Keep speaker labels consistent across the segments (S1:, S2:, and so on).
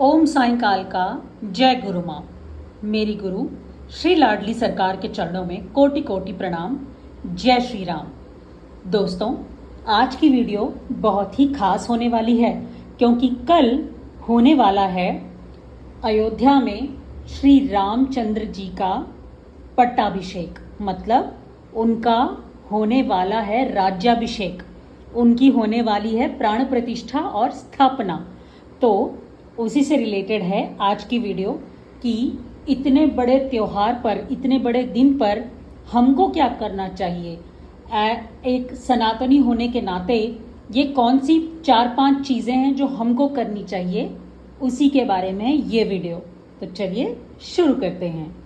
S1: ओम सायंकाल का जय गुरु माँ। मेरी गुरु श्री लाडली सरकार के चरणों में कोटि कोटि प्रणाम। जय श्री राम। दोस्तों, आज की वीडियो बहुत ही खास होने वाली है क्योंकि कल होने वाला है अयोध्या में श्री रामचंद्र जी का पट्टाभिषेक, मतलब उनका होने वाला है राज्याभिषेक, उनकी होने वाली है प्राण प्रतिष्ठा और स्थापना। तो उसी से रिलेटेड है आज की वीडियो कि इतने बड़े त्योहार पर, इतने बड़े दिन पर हमको क्या करना चाहिए। एक सनातनी होने के नाते ये कौन सी 4-5 चीज़ें हैं जो हमको करनी चाहिए, उसी के बारे में ये वीडियो। तो चलिए शुरू करते हैं।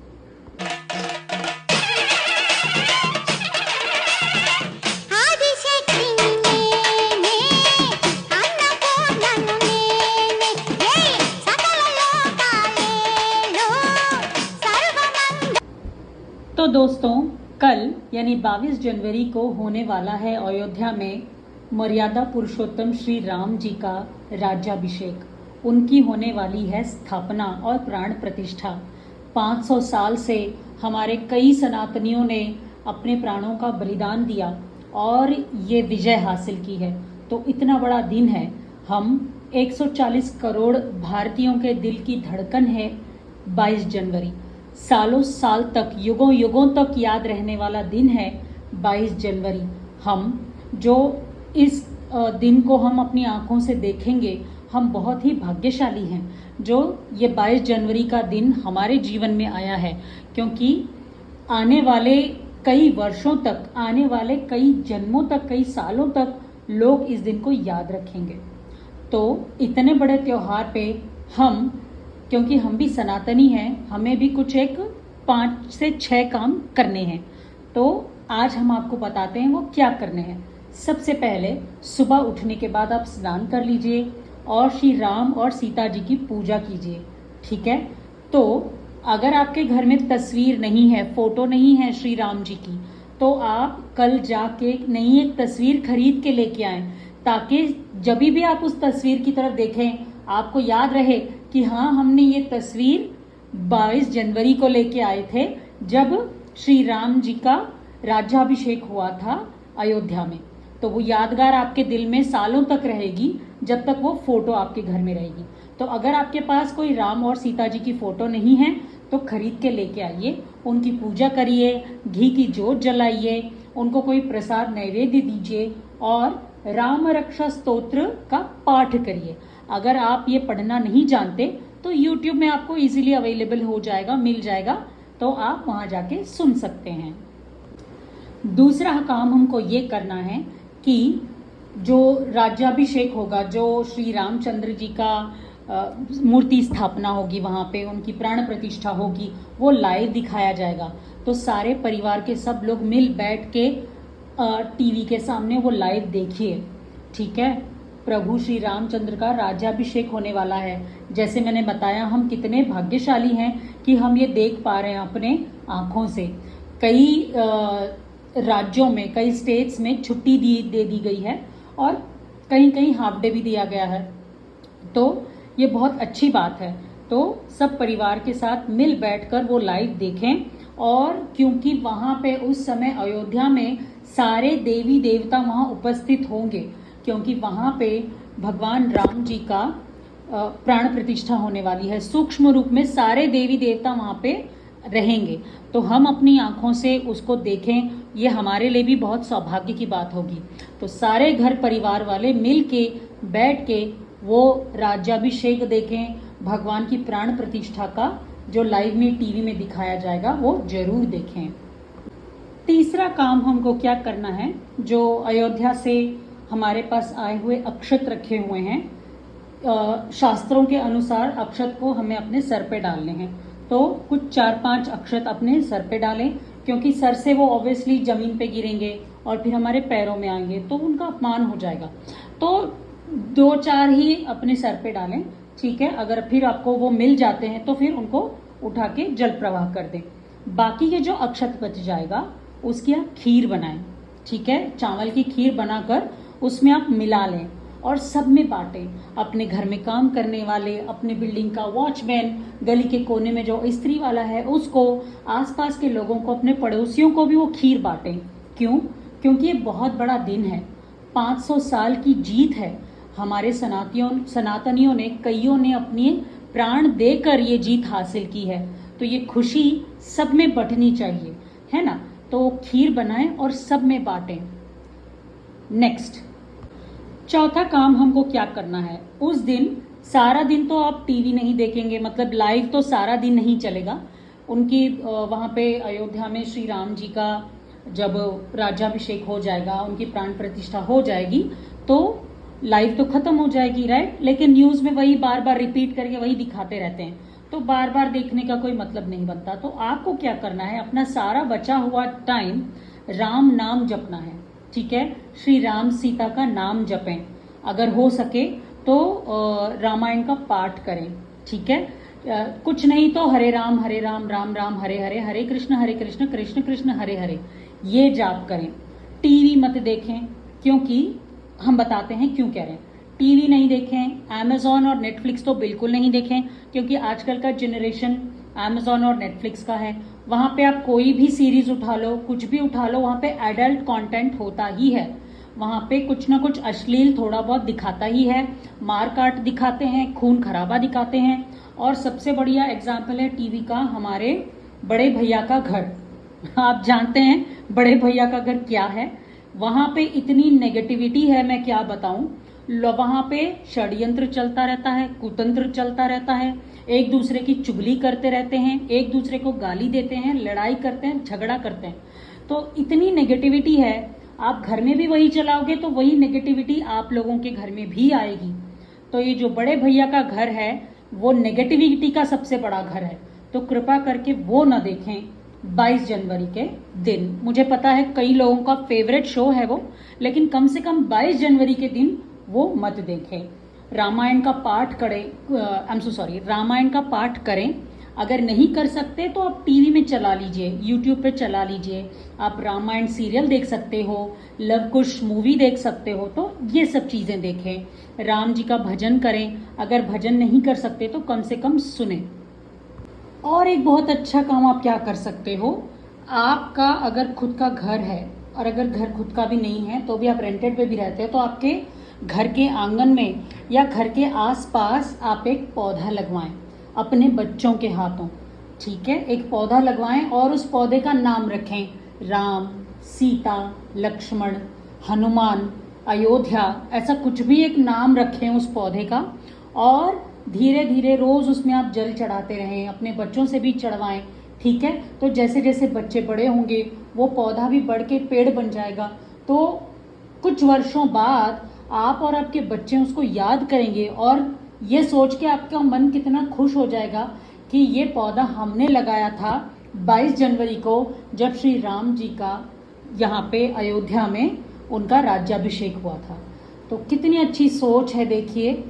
S1: तो दोस्तों, कल यानी 22 जनवरी को होने वाला है अयोध्या में मर्यादा पुरुषोत्तम श्री राम जी का राज्याभिषेक। उनकी होने वाली है स्थापना और प्राण प्रतिष्ठा। 500 साल से हमारे कई सनातनियों ने अपने प्राणों का बलिदान दिया और ये विजय हासिल की है। तो इतना बड़ा दिन है। हम 140 करोड़ भारतीयों के दिल की धड़कन है 22 जनवरी। सालों साल तक, युगों युगों तक याद रहने वाला दिन है 22 जनवरी। हम जो इस दिन को हम अपनी आंखों से देखेंगे, हम बहुत ही भाग्यशाली हैं जो ये 22 जनवरी का दिन हमारे जीवन में आया है, क्योंकि आने वाले कई वर्षों तक, आने वाले कई जन्मों तक, कई सालों तक लोग इस दिन को याद रखेंगे। तो इतने बड़े त्योहार पे हम, क्योंकि हम भी सनातनी हैं, हमें भी कुछ एक 5 से 6 काम करने हैं। तो आज हम आपको बताते हैं वो क्या करने हैं। सबसे पहले सुबह उठने के बाद आप स्नान कर लीजिए और श्री राम और सीता जी की पूजा कीजिए। ठीक है। तो अगर आपके घर में तस्वीर नहीं है, फोटो नहीं है श्री राम जी की, तो आप कल जाके नई एक तस्वीर खरीद के लेके आएं, ताकि जब भी आप उस तस्वीर की तरफ देखें आपको याद रहे कि हाँ, हमने ये तस्वीर 22 जनवरी को लेके आए थे जब श्री राम जी का राज्याभिषेक हुआ था अयोध्या में। तो वो यादगार आपके दिल में सालों तक रहेगी जब तक वो फोटो आपके घर में रहेगी। तो अगर आपके पास कोई राम और सीता जी की फोटो नहीं है तो खरीद के लेके आइए, उनकी पूजा करिए, घी की जोत जलाइए, उनको कोई प्रसाद नैवेद्य दीजिए और राम रक्षा स्तोत्र का पाठ करिए। अगर आप ये पढ़ना नहीं जानते तो YouTube में आपको इजीली अवेलेबल हो जाएगा, मिल जाएगा, तो आप वहां जाके सुन सकते हैं। दूसरा काम हमको ये करना है कि जो राज्याभिषेक होगा, जो श्री रामचंद्र जी का मूर्ति स्थापना होगी, वहां पे उनकी प्राण प्रतिष्ठा होगी, वो लाइव दिखाया जाएगा। तो सारे परिवार के सब लोग मिल बैठ के टीवी के सामने वो लाइव देखिए। ठीक है। प्रभु श्री रामचंद्र का राज्याभिषेक होने वाला है। जैसे मैंने बताया, हम कितने भाग्यशाली हैं कि हम ये देख पा रहे हैं अपने आंखों से। कई राज्यों में, कई स्टेट्स में छुट्टी दे दी गई है और कहीं कहीं हाफ डे भी दिया गया है। तो ये बहुत अच्छी बात है। तो सब परिवार के साथ मिल बैठकर वो लाइव देखें। और क्योंकि वहां पे उस समय अयोध्या में सारे देवी देवता वहां उपस्थित होंगे, क्योंकि वहां पे भगवान राम जी का प्राण प्रतिष्ठा होने वाली है। सूक्ष्म रूप में सारे देवी देवता वहां पे रहेंगे। तो हम अपनी आंखों से उसको देखें, ये हमारे लिए भी बहुत सौभाग्य की बात होगी। तो सारे घर परिवार वाले मिल के बैठ के वो राज्याभिषेक देखें, भगवान की प्राण प्रतिष्ठा का जो लाइव में टीवी में दिखाया जाएगा वो जरूर देखें। तीसरा काम हमको क्या करना है, जो अयोध्या से हमारे पास आए हुए अक्षत रखे हुए हैं, शास्त्रों के अनुसार अक्षत को हमें अपने सर पे डालने हैं। तो कुछ 4-5 अक्षत अपने सर पे डालें, क्योंकि सर से वो ऑब्वियसली जमीन पे गिरेंगे और फिर हमारे पैरों में आएंगे तो उनका अपमान हो जाएगा। तो 2-4 ही अपने सर पे डालें। ठीक है। अगर फिर आपको वो मिल जाते हैं तो फिर उनको उठा के जल प्रवाह कर दें। बाकी ये जो अक्षत बच जाएगा उसकी आप खीर बनाएं। ठीक है। चावल की खीर बनाकर उसमें आप मिला लें और सब में बांटें। अपने घर में काम करने वाले, अपने बिल्डिंग का वॉचमैन, गली के कोने में जो इस्त्री वाला है उसको, आसपास के लोगों को, अपने पड़ोसियों को भी वो खीर बांटें। क्यों? क्योंकि ये बहुत बड़ा दिन है, 500 साल की जीत है। हमारे सनातनियों ने, कईयों ने अपने प्राण देकर ये जीत हासिल की है, तो ये खुशी सब में बंटनी चाहिए, है ना। तो खीर बनाएं और सब में बांटें। नेक्स्ट, चौथा काम हमको क्या करना है। उस दिन सारा दिन तो आप टीवी नहीं देखेंगे, मतलब लाइव तो सारा दिन नहीं चलेगा। उनकी वहाँ पे अयोध्या में श्री राम जी का जब राज्याभिषेक हो जाएगा, उनकी प्राण प्रतिष्ठा हो जाएगी, तो लाइव तो खत्म हो जाएगी, राइट। लेकिन न्यूज में वही बार बार रिपीट करके वही दिखाते रहते हैं, तो बार बार देखने का कोई मतलब नहीं बनता। तो आपको क्या करना है, अपना सारा बचा हुआ टाइम राम नाम जपना है, ठीक है। श्री राम सीता का नाम जपें, अगर हो सके तो रामायण का पाठ करें, ठीक है। कुछ नहीं तो हरे राम राम राम हरे हरे, हरे कृष्ण कृष्ण कृष्ण हरे हरे, ये जाप करें। टीवी मत देखें, क्योंकि हम बताते हैं क्यों कह रहे हैं। टीवी नहीं देखें, अमेजॉन और नेटफ्लिक्स तो बिल्कुल नहीं देखें, क्योंकि आजकल का जनरेशन अमेजॉन और नेटफ्लिक्स का है। वहां पे आप कोई भी सीरीज उठा लो, कुछ भी उठा लो, वहां पे एडल्ट कंटेंट होता ही है। वहां पे कुछ ना कुछ अश्लील थोड़ा बहुत दिखाता ही है, मार काट दिखाते हैं, खून खराबा दिखाते हैं। और सबसे बढ़िया एग्जाम्पल है टीवी का हमारे बड़े भैया का घर। आप जानते हैं बड़े भैया का घर क्या है। वहां पे इतनी नेगेटिविटी है, मैं क्या बताऊं। वहां पे षड्यंत्र चलता रहता है, कुतंत्र चलता रहता है, एक दूसरे की चुगली करते रहते हैं, एक दूसरे को गाली देते हैं, लड़ाई करते हैं, झगड़ा करते हैं। तो इतनी नेगेटिविटी है, आप घर में भी वही चलाओगे तो वही नेगेटिविटी आप लोगों के घर में भी आएगी। तो ये जो बड़े भैया का घर है वो नेगेटिविटी का सबसे बड़ा घर है, तो कृपा करके वो न देखें 22 जनवरी के दिन। मुझे पता है कई लोगों का फेवरेट शो है वो, लेकिन कम से कम 22 जनवरी के दिन वो मत देखें। रामायण का पाठ करें, रामायण का पाठ करें। अगर नहीं कर सकते तो आप टीवी में चला लीजिए, यूट्यूब पे चला लीजिए, आप रामायण सीरियल देख सकते हो, लव कुश मूवी देख सकते हो, तो ये सब चीजें देखें। राम जी का भजन करें, अगर भजन नहीं कर सकते तो कम से कम सुने। और एक बहुत अच्छा काम आप क्या कर सकते हो, आपका अगर खुद का घर है, और अगर घर खुद का भी नहीं है तो भी आप रेंटेड पे भी रहते हो, तो आपके घर के आंगन में या घर के आसपास आप एक पौधा लगवाएं अपने बच्चों के हाथों, ठीक है। एक पौधा लगवाएं और उस पौधे का नाम रखें राम, सीता, लक्ष्मण, हनुमान, अयोध्या, ऐसा कुछ भी एक नाम रखें उस पौधे का। और धीरे धीरे रोज उसमें आप जल चढ़ाते रहें, अपने बच्चों से भी चढ़वाएं, ठीक है। तो जैसे जैसे बच्चे बड़े होंगे वो पौधा भी बढ़ के पेड़ बन जाएगा, तो कुछ वर्षों बाद आप और आपके बच्चे उसको याद करेंगे और ये सोच के आपका मन कितना खुश हो जाएगा कि ये पौधा हमने लगाया था 22 जनवरी को, जब श्री राम जी का यहाँ पे अयोध्या में उनका राज्याभिषेक हुआ था। तो कितनी अच्छी सोच है, देखिए।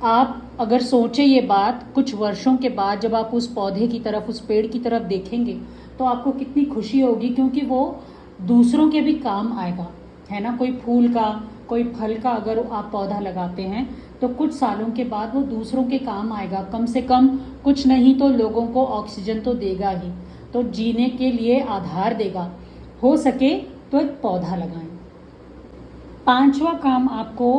S1: आप अगर सोचे ये बात, कुछ वर्षों के बाद जब आप उस पौधे की तरफ, उस पेड़ की तरफ देखेंगे तो आपको कितनी खुशी होगी, क्योंकि वो दूसरों के भी काम आएगा, है ना। कोई फूल का, कोई फल का अगर आप पौधा लगाते हैं तो कुछ सालों के बाद वो दूसरों के काम आएगा। कम से कम कुछ नहीं तो लोगों को ऑक्सीजन तो देगा ही, तो जीने के लिए आधार देगा। हो सके तो एक पौधा लगाएं। 5वां काम आपको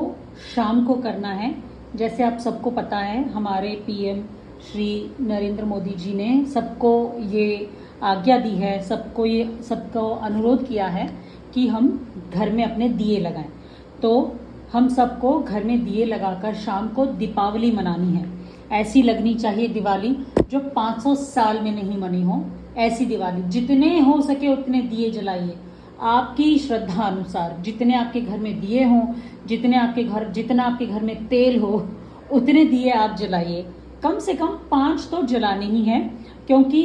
S1: शाम को करना है। जैसे आप सबको पता है, हमारे पीएम श्री नरेंद्र मोदी जी ने सबको ये आज्ञा दी है, सबको अनुरोध किया है कि हम घर में अपने दिए लगाएं। तो हम सबको घर में दिए लगाकर शाम को दीपावली मनानी है। ऐसी लगनी चाहिए दिवाली जो 500 साल में नहीं मनी हो, ऐसी दिवाली। जितने हो सके उतने दिए जलाइए, आपकी श्रद्धा अनुसार। जितने आपके घर में दिए हों, जितना आपके घर में तेल हो, उतने दिए आप जलाइए। कम से कम 5 तो जलाने ही है, क्योंकि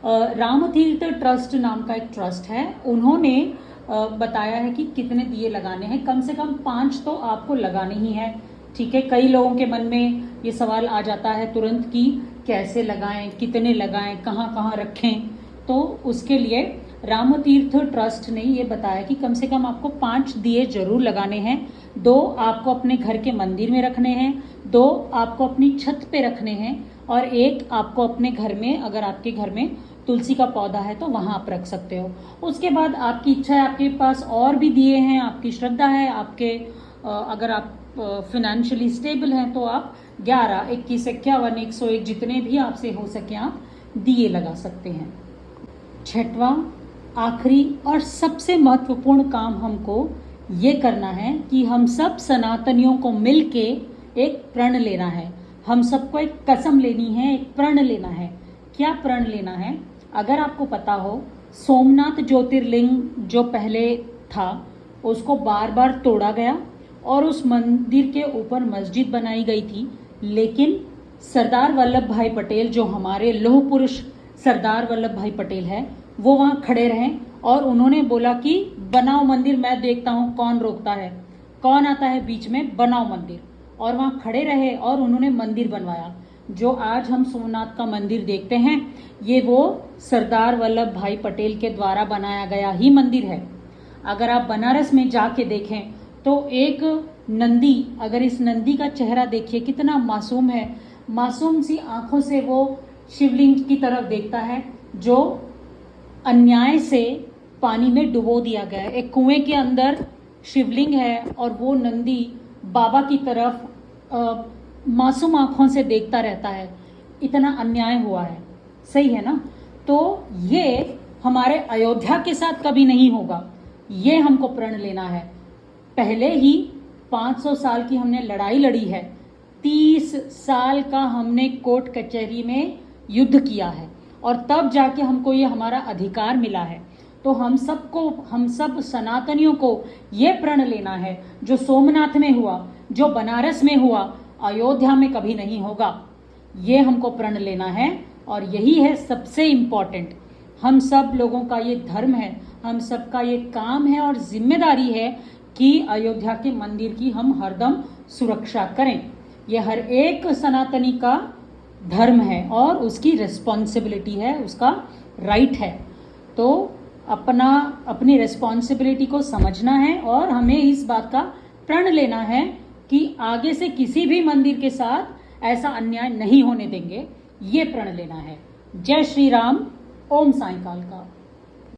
S1: रामतीर्थ ट्रस्ट नाम का एक ट्रस्ट है, उन्होंने बताया है कि कितने दिए लगाने हैं। कम से कम 5 तो आपको लगाने ही है, ठीक है। कई लोगों के मन में ये सवाल आ जाता है तुरंत कि कैसे लगाएं, कितने लगाएं, कहाँ कहाँ रखें। तो उसके लिए राम तीर्थ ट्रस्ट ने ये बताया कि कम से कम आपको 5 दिए जरूर लगाने हैं। 2 आपको अपने घर के मंदिर में रखने हैं, 2 आपको अपनी छत पे रखने हैं और 1 आपको अपने घर में, अगर आपके घर में तुलसी का पौधा है तो वहां आप रख सकते हो। उसके बाद आपकी इच्छा है, आपके पास और भी दिए हैं, आपकी श्रद्धा है, आपके अगर आप फिनेंशियली स्टेबल हैं तो आप 11, 21, 51, 101 जितने भी आपसे हो सके आप दिए लगा सकते हैं। 6वां आखिरी और सबसे महत्वपूर्ण काम हमको ये करना है कि हम सब सनातनियों को मिलके एक प्रण लेना है। हम सबको एक कसम लेनी है, एक प्रण लेना है। क्या प्रण लेना है? अगर आपको पता हो, सोमनाथ ज्योतिर्लिंग जो पहले था उसको बार बार तोड़ा गया और उस मंदिर के ऊपर मस्जिद बनाई गई थी, लेकिन सरदार वल्लभ भाई पटेल, जो हमारे लौह पुरुष सरदार वल्लभ भाई पटेल है, वो वहां खड़े रहे और उन्होंने बोला कि बनाओ मंदिर, मैं देखता हूं कौन रोकता है, कौन आता है बीच में, बनाओ मंदिर। और वहां खड़े रहे और उन्होंने मंदिर बनवाया। जो आज हम सोमनाथ का मंदिर देखते हैं, ये वो सरदार वल्लभ भाई पटेल के द्वारा बनाया गया ही मंदिर है। अगर आप बनारस में जाके देखें तो एक नंदी, अगर इस नंदी का चेहरा देखिए कितना मासूम है, मासूम सी आंखों से वो शिवलिंग की तरफ देखता है जो अन्याय से पानी में डुबो दिया गया है। एक कुएं के अंदर शिवलिंग है और वो नंदी बाबा की तरफ मासूम आंखों से देखता रहता है। इतना अन्याय हुआ है, सही है ना? तो ये हमारे अयोध्या के साथ कभी नहीं होगा, ये हमको प्रण लेना है। पहले ही 500 साल की हमने लड़ाई लड़ी है, 30 साल का हमने कोर्ट कचहरी में युद्ध किया है और तब जाके हमको ये हमारा अधिकार मिला है। तो हम सब सनातनियों को ये प्रण लेना है, जो सोमनाथ में हुआ, जो बनारस में हुआ, अयोध्या में कभी नहीं होगा। ये हमको प्रण लेना है और यही है सबसे इम्पोर्टेंट। हम सब लोगों का ये धर्म है, हम सबका ये काम है और जिम्मेदारी है कि अयोध्या के मंदिर की हम हरदम सुरक्षा करें। ये हर एक सनातनी का धर्म है और उसकी रिस्पॉन्सिबिलिटी है, उसका राइट है। तो अपनी रिस्पॉन्सिबिलिटी को समझना है और हमें इस बात का प्रण लेना है कि आगे से किसी भी मंदिर के साथ ऐसा अन्याय नहीं होने देंगे। ये प्रण लेना है। जय श्री राम। ओम साईं काल का।